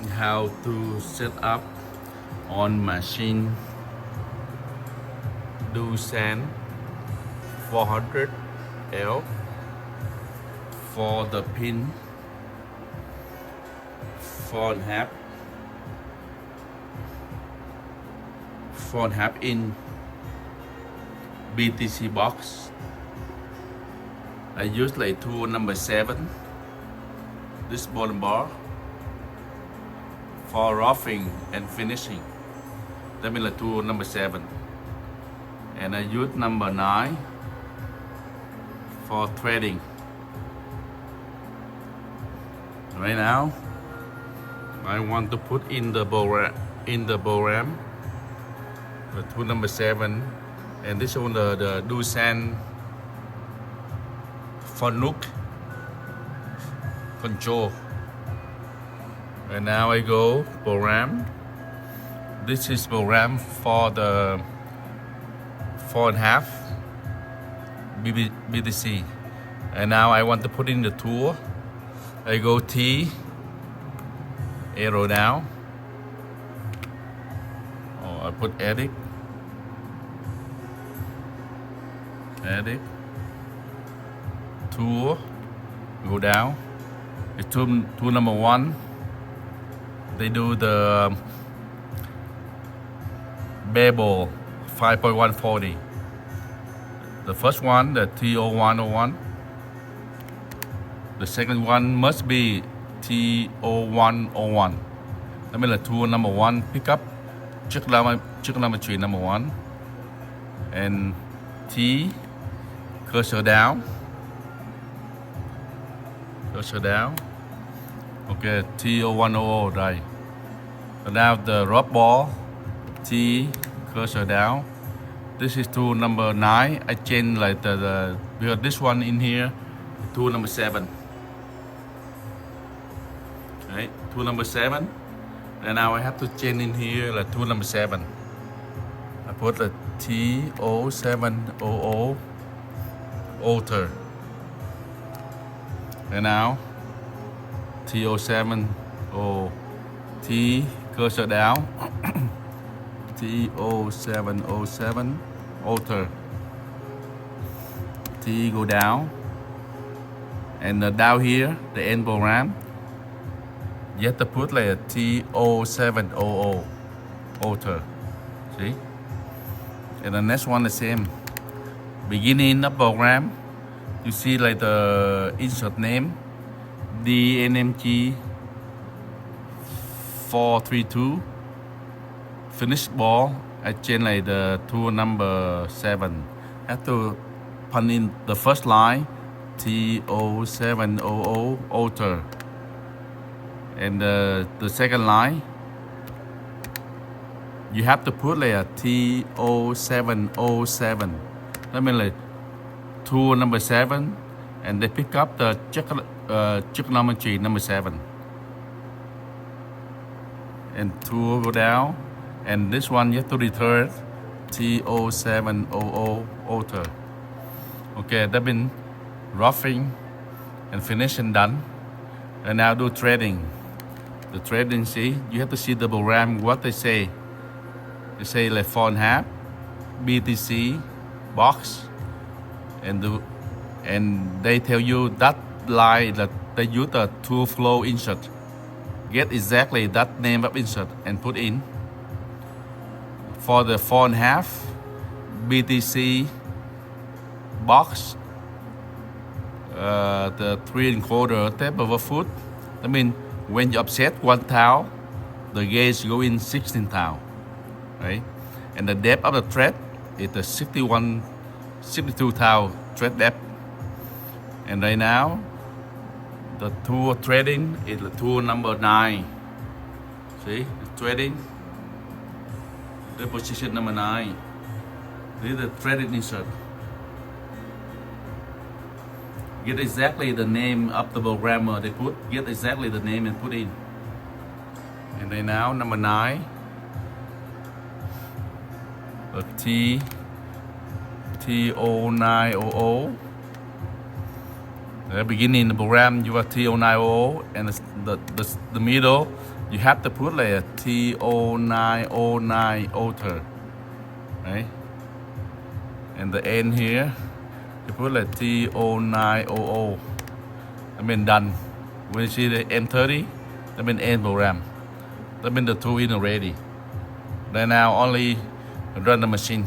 how to set up on machine do sand 400L for the pin 4.5 inch BTC box. I use like tool number 7, this bottom bar, for roughing and finishing. That means like tool number 7. And I use number 9 for threading. Right now, I want to put in the bow ram, the tool number 7, and this one the do sand for nook control. And now I go bow ram. This is bow ram for the 4.5 BTC. And now I want to put in the tool. I go T, arrow down. Oh, I put edit, tool, go down. It's tool number 1. They do the bevel 5.140. The first one, the TO101. The second one must be TO101. That means the tool number 1 pick up trigonometry number 1, and T, cursor down. Okay, TO100 right. So now the rub ball, T, cursor down. This is tool number 9. I change like the because this one in here, tool number 7. Right, tool number 7. And now I have to change in here like tool number 7. I put the TO700 alter. And now TO700 T, cursor down. TO707 alter. T go down. And down here, the end program, you have to put like a TO700 alter. See? And the next one the same. Beginning of program, you see like the insert name, DNMG 432. Finish ball, I change like the tool number 7. Have to punch in the first line, TO700 alter. And the second line, you have to put like a TO707. That means like tool number 7, and they pick up the trigonometry number 7. And tool go down, and this one you have to return TO700 alter. Okay, that means roughing and finishing done. And now do threading. The threading, see, you have to see the program what they say. They say like 4.5 BTC box, and they tell you that line that they use the tool flow insert. Get exactly that name of insert and put in. For the 4.5 BTC box, the 3¼ tape over foot. I mean, when you offset 1 thou, the gauge go in 16 thou, right? And the depth of the thread is the 62 thou thread depth. And right now, the tool threading is the tool number 9. See, threading, the position number 9. This is the threaded insert. Get exactly the name of the programmer they put. Get exactly the name and put in. And then now number 9. The TO900 The beginning the program you have T0900 and the middle you have to put like a T0909 alter, right? And the end here you put like T0900. That means done. When you see the M30, that means end program. That means the tool is ready. Right now only run the machine.